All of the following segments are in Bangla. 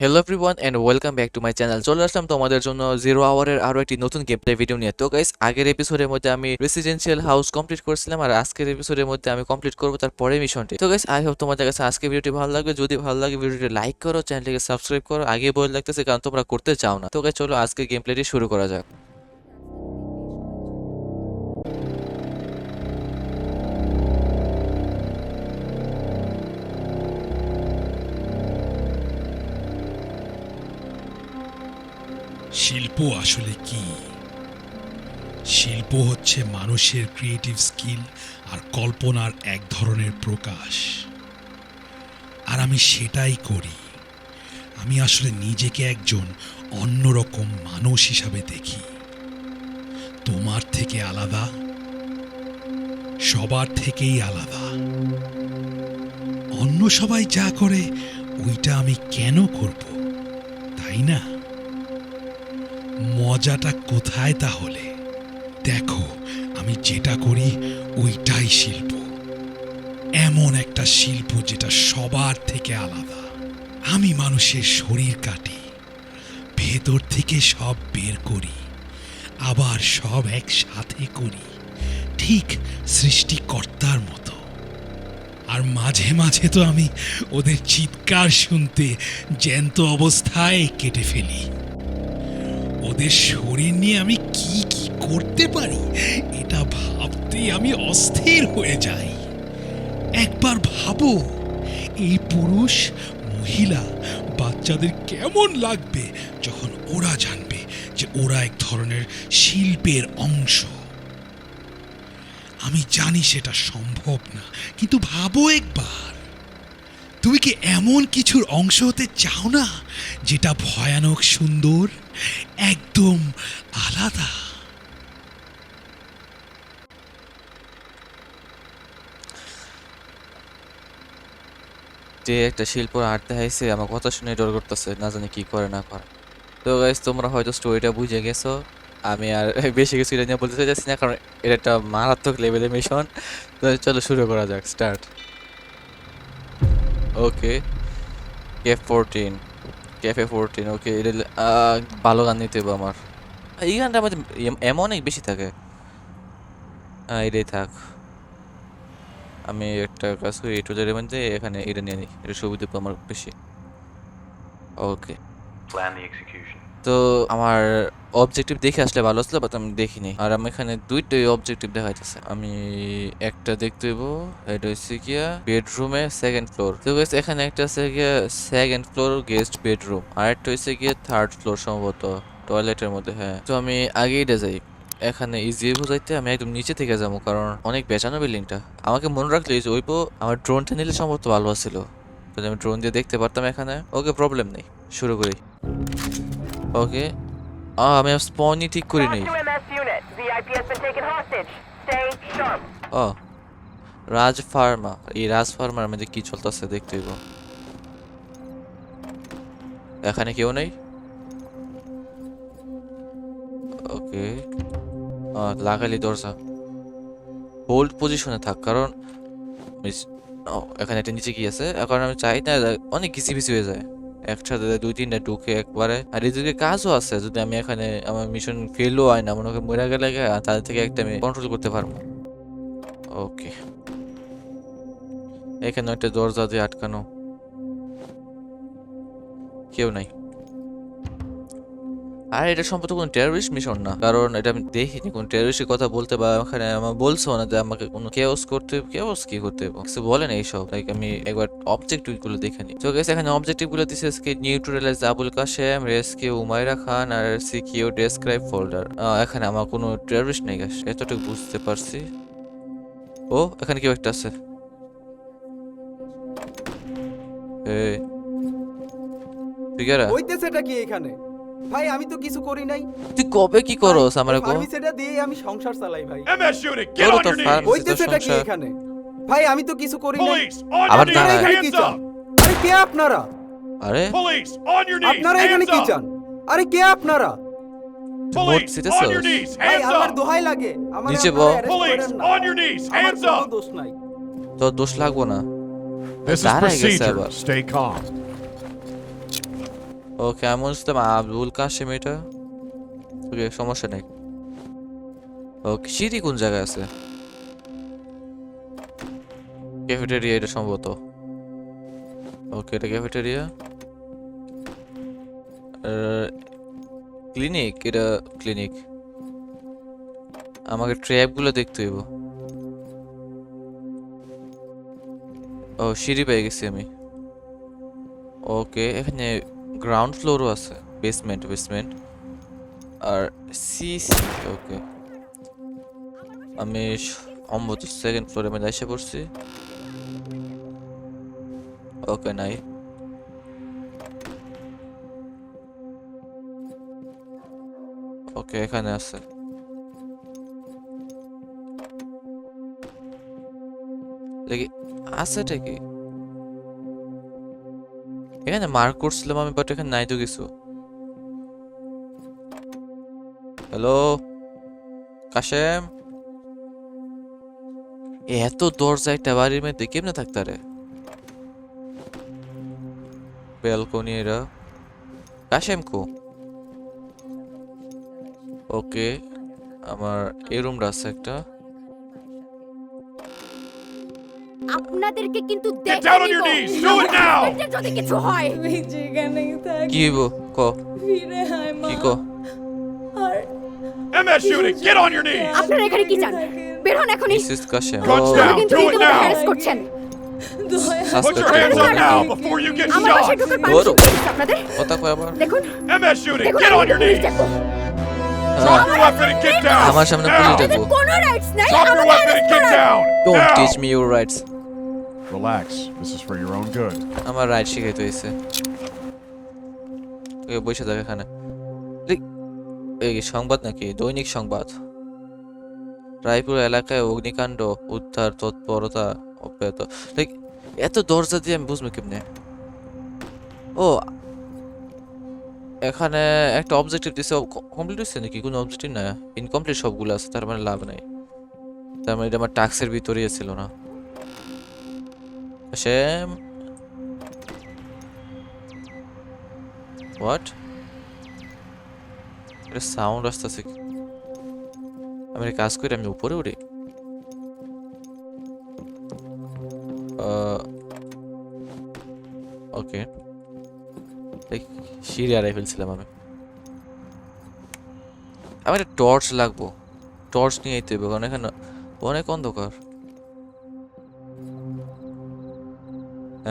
Hello everyone and welcome back to my channel. চলে আসলাম তোমাদের জন্য জিরো আওয়ারের আরো একটি নতুন গেম প্লে ভিডিও নিয়ে। তো গাইস, আগের এপিসোডের মধ্যে আমি রেসিডেন্সিয়াল হাউস কমপ্লিট করেছিলাম, আর আজকের এপিসোডের মধ্যে আমি কমপ্লিট করবো তার পরের মিশনটি। তো গাইস, আই হোপ তোমাদের কাছে আজকে ভিডিওটি ভালো লাগবে। যদি ভালো লাগে ভিডিওটি লাইক করো, চ্যানেলটিকে সাবস্ক্রাইব করো। আগে বলে লাগতেছে কারণ তোমরা করতে চাও না। তো গাইস, চলো আজকে গেম প্লেটি শুরু করা যাক। শিল্প আসলে কি? শিল্প হচ্ছে মানুষের ক্রিয়েটিভ স্কিল আর কল্পনার এক ধরনের প্রকাশ। আর আমি সেটাই করি। আমি আসলে নিজেকে একজন অন্যরকম মানুষ হিসাবে দেখি। তোমার থেকে আলাদা, সবার থেকেই আলাদা। অন্য সবাই যা করে ওইটা আমি কেন করব, তাই না? মজাটা কোথায় তাহলে? দেখো, আমি যেটা করি ওইটাই শিল্প। এমন একটা শিল্প যেটা সবার থেকে আলাদা। আমি মানুষের শরীর কাটি, ভেতর থেকে সব বের করি, আবার সব একসাথে করি, ঠিক সৃষ্টিকর্তার মতো। আর মাঝে মাঝে তো আমি ওদের চিৎকার শুনতে জ্যান্ত অবস্থায় কেটে ফেলি। ওদের শরীর নিয়ে আমি কি কি করতে পারি এটা ভাবতেই আমি অস্থির হয়ে যাই। একবার ভাবো, এই পুরুষ, মহিলা, বাচ্চাদের কেমন লাগবে যখন ওরা জানবে যে ওরা এক ধরনের শিল্পের অংশ। আমি জানি সেটা সম্ভব না, কিন্তু ভাবো একবার, তুমি কি এমন কিছুর অংশ হতে চাও না যেটা ভয়ানক সুন্দর, একদম আলাদা? যে একটা শিল্প আর্ট দেখাইছে, আমার কথা শুনে ডর করতেছে, না জানি কি করে না করে। তো গাইস, তোমরা হয়তো স্টোরিটা বুঝে গেছো। আমি আর বেশি কিছু এটা নিয়ে বলতে চাইছি না, কারণ এটা একটা মারাত্মক লেভেলের মিশন। তো চলো শুরু করা যাক, স্টার্ট। ওকে, ক্যাফে 14 ওকে। এটা ভালো গান নিতে হবে আমার। এই গানটা আমাদের এমন অনেক বেশি থাকে। এটাই থাক। আমি একটা কাজ করি, এটুদের মধ্যে এখানে এটা নিয়ে নিই, এটা সুবিধা পাবো আমার বেশি। ওকে, তো আমার অবজেক্টিভ দেখে আসলে ভালো আসলে, বাট আমি দেখিনি। আর আমি এখানে দুইটাই অবজেক্টিভ দেখাইতেছে। আমি একটা দেখতে হইব, এটা হচ্ছে গিয়া বেডরুমে সেকেন্ড ফ্লোর। তো গাইস, এখানে একটা আছে গিয়া সেকেন্ড ফ্লোর গেস্ট বেডরুম, আর একটা হচ্ছে গিয়া থার্ড ফ্লোর সম্ভবত টয়লেটের মধ্যে। হ্যাঁ, তো আমি আগে এটা যাই। এখানে ইজি বুঝাইতে আমি একদম নিচে থেকে যাবো, কারণ অনেক বেচানো বিল্ডিংটা। আমাকে মনে রাখলে ওইপো আমার ড্রোনটা নিলে সম্ভবত ভালো ছিল, যদি আমি ড্রোন দিয়ে দেখতে পারতাম এখানে। ওকে, প্রবলেম নেই, শুরু করি। ওকে, আমি স্পনই ঠিক করি নাই। ও, রাজ ফার্মা। এই রাজ ফার্মার মধ্যে কি চলতেছে দেখতে হইব। এখানে কেউ নেই। ওকে, লাগালি দরজা। হোল্ড পজিশনে থাক, কারণ এখানে একটা নিচে কি আছে, এখন আমি চাই না অনেক ঘিসি ফিসি হয়ে যায় একসাথে, 2-3টা ঢুকে একবারে। আর এদিকে কাজও আছে, যদি আমি এখানে আমার মিশন ফেলও হয় না, মনে করি মরে গেলে তাদের থেকে একটা আমি কন্ট্রোল করতে পারবো। ওকে, এখানে একটা দরজা দিয়ে আটকানো, কেউ নাই। আর এটা সম্ভবত কোনো টেররিস্ট মিশন না, কারণ এটা আমি দেখিনি কোন টেররিস্টের কথা বলতে, বা এখানে আমার বলছো না যে আমাকে কোনো কেওস করতে হবে। কেওস কি করতে হবে কিছু বলে না এইসব। লাইক আমি একবার অবজেক্টিভ গুলো দেখে নিই। তো গেছে, এখানে অবজেক্টিভ গুলো দিছে কি নিউট্রালাইজ আবুল কাশেম, রেস্কিউ উমাইরা খান, আর সিকিউ ডেসক্রাইব ফোল্ডার। এখানে আমার কোনো টেররিস্ট নেই গাছ, এতটুকু বুঝতে পারছি। ও, এখানে কেউ একটা আছে। এই, তুই কেরা? হইতেছেটা কি এখানে? ভাই আমি তো কিছু করি নাই। তুই কবে কি করস আমার কো? ফার্মেসিটা দিয়ে আমি সংসার চালাই ভাই। MS unit, get তোর on তো your knees! ফার্মেসি, তোর হইতেছেটা কি সংসার। এখানে? ভাই আমি তো কিছু করি নাই। Police, on আবার your দাঁড়া। knees, এখানে কি hands চান? up! আরে কে আপনারা? আরে Police, on your knees, আপনারা এখানে hands কি up! চান? আরে কে আপনারা? মোট Police, সিটেছস। on your knees, ভাই hands আল্লাহর up! দোহাই লাগে। আমার নিচে আপনারা বল। arrest Police, করেন না। on your knees, আমার hands কোনো up! দোষ নাই। তোর দোষ লাগবো না। This is দাঁড়ায় গেছে procedure. আবার। Stay calm. ওকে আমি বুঝলাম আবুল কাশেম এটা। ওকে সমস্যা নেই। ওকে সিঁড়ি কোন জায়গায় আছে? ক্যাফেটেরিয়া এটা সম্ভবত। ওকে এটা ক্যাফেটেরিয়া। ক্লিনিক এটা ক্লিনিক। আমাকে ট্র্যাপগুলো দেখতে হইব। ও সিঁড়ি পেয়ে গেছি আমি। ওকে এখানে গ্রাউন্ড ফ্লোরও আছে, বেসমেন্ট আর সিসি। ওকে আমি সম্ভবত সেকেন্ড ফ্লোরে মধ্যে এসে পড়ছি। ওকে নাই। ওকে এখানে আছে। দেখি আছেটা কি এখানে? মার্ক করছিলাম আমি, বাট এখানে নাই তো কিছু। হ্যালো কাশেম, এত দরজা একটা বাড়ির মধ্যে কেমনে থাকতারে? ব্যালকনি এরা। কাশেম কো? ওকে আমার এই রুমটা আছে একটা। আপনাদেরকে কিন্তু Get দেখে down on নিব। your knees! Do it now! আপনাদের যদি কিছু হয় আমি যেখানেই থাকি কি হইব ক? ফিরে আয় মা। কি ক? আর MS unit, get on your knees! আপনারা এখানে কি চান? বের হন এখনই। মিসেস কাশেম Guns ও, down! কিন্তু Do it রীতিমতো now! হ্যারাস করছেন। দয়া Put your Suspect hands up report. now before you get আমার বাসায় shot! ঢোকার ওরও। পারমিশন দিয়েছে আপনাদের। কথা কয় আবার। দেখুন MS unit, দেখুন get আমি on your পুলিশ knees! ডাকবো। Drop your weapon and get down! আমার সামনে Now! পুলিশ আপনাদের ডাকবো। কোনো রাইটস নাই Drop your আমাদের weapon and arrest get করার। down! Don't Now! teach me your rights. Relax, this is for your own good. আমার রাইট শিখাইতে হয়েছে। ওকে বসে থাক এখানে। এই কি সংবাদ নাকি? দৈনিক সংবাদ। রায়পুর এলাকায় অগ্নিকাণ্ড, উদ্ধার তৎপরতা অব্যাহত। লাইক এত দরজা দিয়ে আমি বুঝবো কেমনে? ও এখানে একটা অবজেক্টিভ দিছে, কমপ্লিট হয়েছে নাকি? কোনো অবজেক্টিভ না, ইনকমপ্লিট সবগুলো আছে, তার মানে লাভ নাই। তার মানে এটা আমার টাস্কের ভিতরেই ছিল না। শ্যাম হোয়াট? এটা সাউন্ড আসতেছে কি? আমি একটা কাজ করি, আমি উপরে উঠি। ওকে সিঁড়ি হারাই ফেলছিলাম আমি। আমার একটা টর্চ লাগবো, টর্চ নিয়ে আইতে হবে কারণ এখানে অনেক অন্ধকার।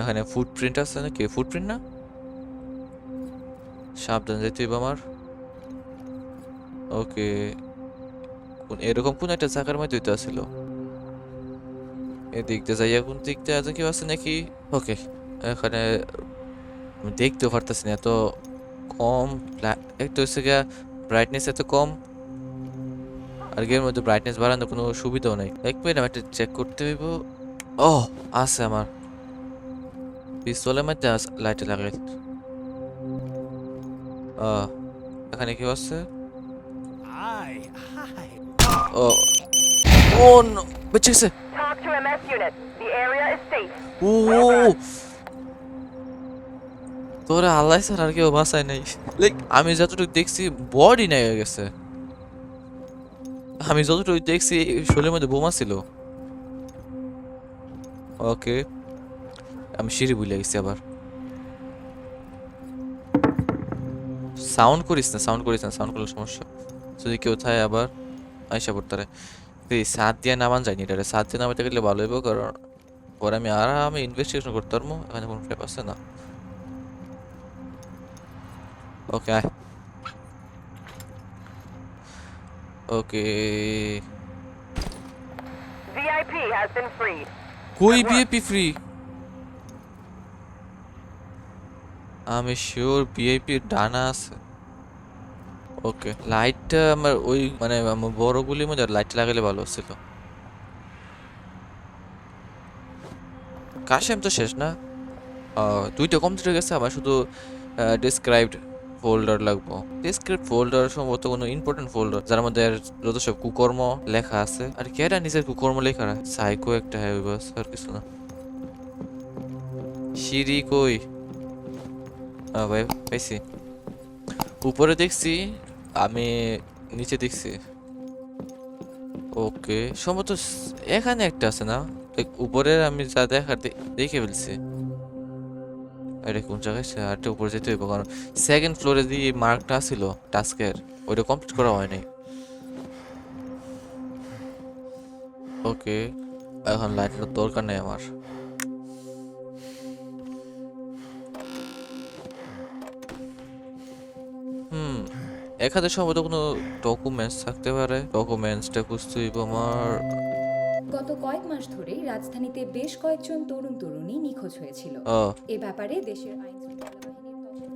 এখানে ফুটপ্রিন্ট আছে নাকি? ফুটপ্রিন্ট না, সাবধান যেতে হবে আমার। ওকে এরকম কোন একটা জায়গার মধ্যে হইতে আসছিল। এদিক দিয়ে যাইয়া কোন দিক দিয়ে আছে, কেউ আছে নাকি? ওকে এখানে আমি দেখতেও পারতেছি না, এত কম। একটা হচ্ছে গিয়া ব্রাইটনেস এত কম, আর গেমের মধ্যে ব্রাইটনেস বাড়ানোর কোনো সুবিধাও নাই। এক মিনিট আমি একটা চেক করতে হইব। ও আছে আমার পিস্তলের মধ্যে লাইটে লাগাই। এখানে কেউ আছে? ও ও নো, বেঁচে গেছে। Talk to MS unit. The area is safe. ও তোরা আল্লাহ স্যার আর কেউ বাসায় নাই। লাইক আমি যতটুকু দেখছি বডি নাই হয়ে গেছে। আমি যতটুকু দেখছি শরীরের মধ্যে বোমা ছিল। ওকে আমি সিঁড়ি ভুলে গেছি আবার। সাউন্ড করিস না, সাউন্ড করলে সমস্যা। যদি কেউ থাকে আবার আইসা পড়তারে। এই সাত দিয়ে নামান যায়নি, এটা সাত দিয়ে নামাতে গেলে ভালো হইব, কারণ পরে আমি আরামে ইনভেস্টিগেশন করতে পারবো। এখানে কোনো ট্র্যাপ আছে না। ওকে আয়। ওকে VIP has been freed. কই বিএপি ফ্রি? আমি শিওর বিআইপি ডানা আছে। ওকে লাইটটা আমার ওই মানে আমার বড় গুলির মধ্যে লাইট লাগালে ভালো ছিল। কাশেম তো শেষ না? দুইটা কমপ্লিট হয়ে গেছে, আমার শুধু ডিসক্রাইবড ফোল্ডার লাগবো। ডিসক্রাইবড ফোল্ডার সম্ভবত কোনো ইম্পর্টেন্ট ফোল্ডার যার মধ্যে যত সব কুকর্ম লেখা আছে। আর কেডা নিজের কুকর্ম লেখা রাখে? সাইকো একটা হ্যাঁ বাস, আর কিছু না। সিঁড়ি কই? ভাই পাইছি। উপরে দেখছি, আমি নিচে দেখছি। ওকে, সম্ভবত এখানে একটা আছে না? উপরে আমি যা দেখার দেখে ফেলছি। এটা কোন জায়গায়? আরেকটা উপরে যেতে হইব, কারণ সেকেন্ড ফ্লোরে যে মার্কটা ছিল টাস্কের, ওইটা কমপ্লিট করা হয়নি। ওকে, এখন লাইটের দরকার নেই আমার। এখানে সম্ভবত কোনো ডকুমেন্টস থাকতে পারে। ডকুমেন্টসটা খুঁজতে হইব আমার। গত কয়েক মাস ধরেই রাজধানীতে বেশ কয়েকজন তরুণ তরুণী নিখোঁজ হয়েছিল। ও এ ব্যাপারে দেশের আইন শৃঙ্খলা বাহিনীর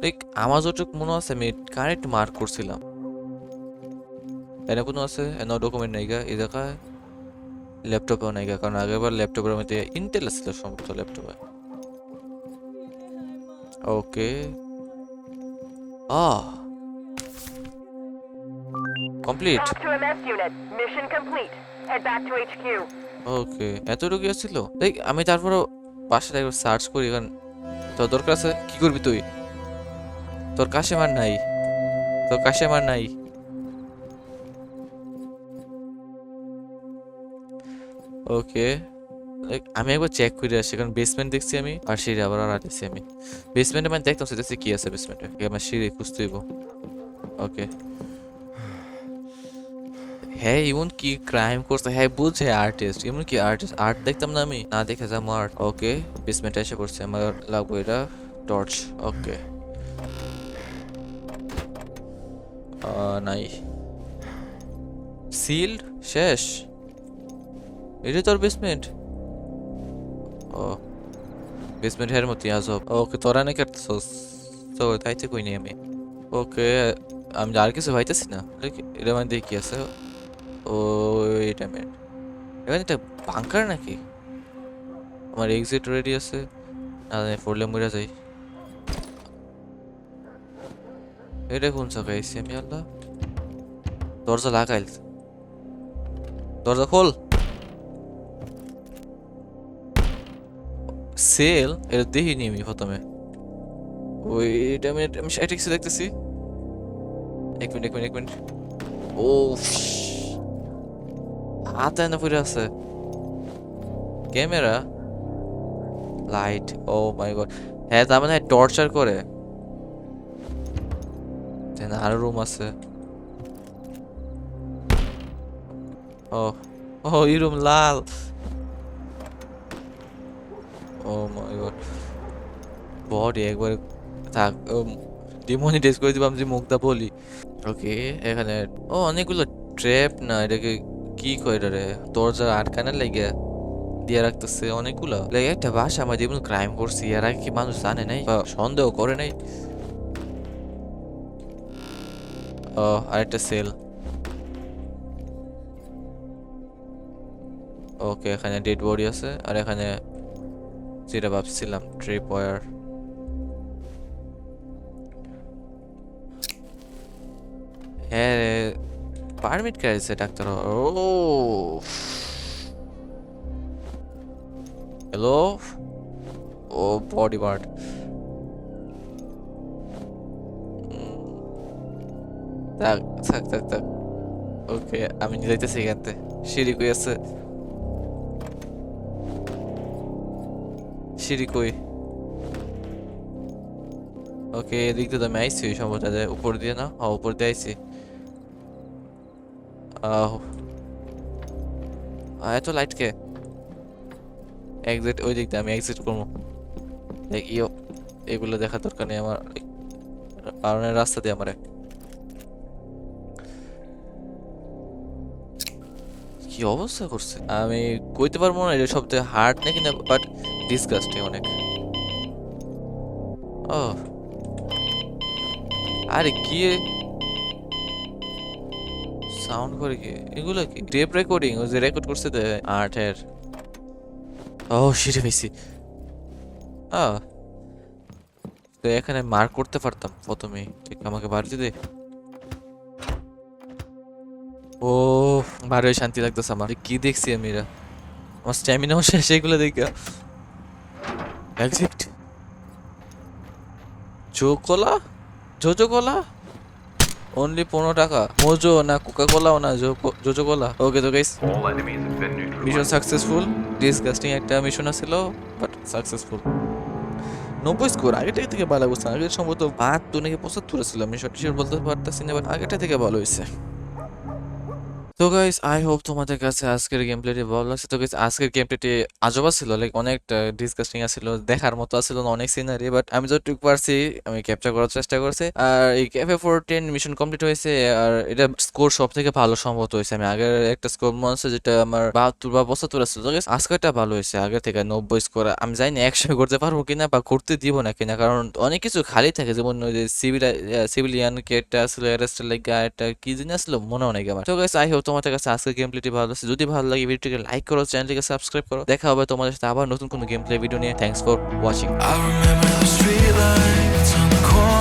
লাইক আমার যতটুকু মনে আছে আমি কারেক্ট মার্ক করছিলাম। এনে কোনো আছে? এনে ডকুমেন্ট নাই গা এই জায়গায়। ল্যাপটপেও নাই গা, কারণ আগেরবার ল্যাপটপের মধ্যে ইন্টেল ছিল সম্ভবত ল্যাপটপে। ওকে, complete. Talk to MS unit. Mission complete. Head back to HQ. ওকে, এতটুকু ছিল। দেখ আমি তারপরে বাসাটা একবার সার্চ করি, কারণ তোর দরকার আছে। কি করবি তুই? তোর কাছে মার নাই, তোর কাছে মার নাই। ওকে, আমি একবার চেক করে আসি, কারণ বেসমেন্ট দেখছি আমি, আর সিঁড়ি আবার আর দেখছি আমি। বেসমেন্টে মানে দেখতাম সেটা কি আছে বেসমেন্টে। আমার সিঁড়ি খুঁজতে হইব। ওকে, হ্যাঁ এমন কি ক্রাইম করছে, হ্যাঁ বুঝছে আর্টিস্ট, এমন কি আর্টিস্ট, আর্ট দেখতাম না আমি, না দেখে যাবো আর্ট। ওকে, বেসমেন্টে এসে পড়ছে, আমার লাগবে এটা টর্চ। ওকে, নাই সিল্ড, শেষ। এটা তোর বেসমেন্ট? ও বেসমেন্ট হের মতো আজব। ওকে, তোরা নাকি কাটতেছস? তো তাইতে কই নি আমি। ওকে, আমি আর কিছু ভাইতেছি না। এটা মানে দেখি আছে। ও এটা মিনিট, এখানে একটা বাংকার নাকি? আমার এক্সিট রেডি আছে, না পড়লে মরে যাই। এটা কোন জায়গায় আইছি আমি? আল্লাহ, দরজা লাগাইল, দরজা খোল। সেল এটা দেখিনি আমি প্রথমে। ওইটা আমি এটা কিছু দেখতেছি। এক মিনিট, এক মিনিট, এক মিনিট। ও হাতে না পড়ে আছে। ক্যামেরা, লাইট, ও মাই গড। হ্যাঁ তার মানে টর্চার করে। আরো রুম আছে। ও ও এই রুম লাল। ও মাই গড, বডি একবার থাক, ডিমনিটাইজ করে দিবাম যে মুখটা বলি। ওকে, এখানে ও অনেকগুলো ট্র্যাপ, না এটাকে কি কয় রে, দরজা আটকানোর লাগে দিয়ে রাখতেছে অনেকগুলো। লাগে একটা বাসা আমার যেমন ক্রাইম করছি, এর আগে কি মানুষ জানে নাই বা সন্দেহ করে নাই? ও আরেকটা সেল। ওকে, এখানে ডেড বডি আছে, আর এখানে যেটা ভাবছিলাম ট্রিপ ওয়্যার। হ্যাঁ পারমিট করেছে ডাক্তার। ও হ্যালো, ও বডি পার্ট। থাক থাক থাক থাক। ওকে, আমি নিয়ে যাইতেছি এখান থেকে। সিঁড়ি কই আছে? সিঁড়ি কই? ওকে, এদিক দিয়ে তো আমি আইছি সম্ভবত, উপর দিয়ে না? হ্যাঁ উপর দিয়ে আইছি। এত লাইট কে? এক্সিট ওই দিক দিয়ে, আমি এক্সিট করবো। ইও এগুলো দেখা দরকার নেই আমার, কারণ রাস্তা দিয়ে আমার কি অবস্থা করছে আমি কইতে পারবো না। এটা সবথেকে হার্ড নাকি না, বাট ডিসগাস্টিং অনেক। ও আরে কি সাউন্ড করে কি এগুলো? কি টেপ রেকর্ডিং? ও যে রেকর্ড করছে তো আর্টের। ও শিটে পেয়েছি। তো এখানে মার্ক করতে পারতাম প্রথমে, ঠিক আমাকে বাড়িতে দে। ও ভারী শান্তি লাগতেছে আমার। কি দেখছি আমি? এরা আমার স্ট্যামিনাও শেষ এগুলো দেখে। এক্সিট কোলা জোজো কোলা অনলি 15 টাকা মোজো না কোকা কোলাও না জোজো কোলা ওকে তো গাইস মিশন সাকসেসফুল ডিসগাস্টিং একটা মিশন ছিল বাট সাকসেসফুল 90 স্কোর আগেটা থেকে ভালো অবস্থা আগে সম্ভবত 72 নাকি 75 ছিল আমি সঠিক বলতে পারতেছি না বাট আগেটা থেকে ভালো হয়েছে তো গাইস আই হোপ তোমাদের কাছে আজকের গেম প্লেটি ভালো লাগছে তো গাইস আজকের গেম প্লেটি আজবা ছিল লাইক অনেকটা ডিসকাস্টিং ছিল দেখার মতো ছিল না অনেক সিনারি বাট আমি যতটুকু পারছি আমি ক্যাপচার করার চেষ্টা করছি আর এই ক্যাফে 410 মিশন কমপ্লিট হয়েছে আর এটা স্কোর সব থেকে ভালো সম্ভবত হয়েছে আমি আগের একটা স্কোর মনে আছে যেটা আমার 72 বা 75 ছিল তো গাইস আজকেরটা ভালো হয়েছে আগে থেকে 90 স্কোর আমি জানি না 100 করতে পারবো কিনা বা করতে দিব না কিনা কারণ অনেক কিছু খালি থাকে যেমন ওই যে সিভিলিয়ান কেটটা ছিল অ্যারেস্টের লাগা একটা কি জিনিস ছিল মনে অনেক আমার তো গাইস আই হোপ তোমাদের কাছে আজকের গেম প্লেটি ভালো লাগছে যদি ভালো লাগে ভিডিওটিকে লাইক করো চ্যানেলটিকে সাবস্ক্রাইব করো দেখা হবে তোমাদের সাথে আবার নতুন কোনো গেম প্লে ভিডিও নিয়ে thanks for watching I remember those streetlights on the corner.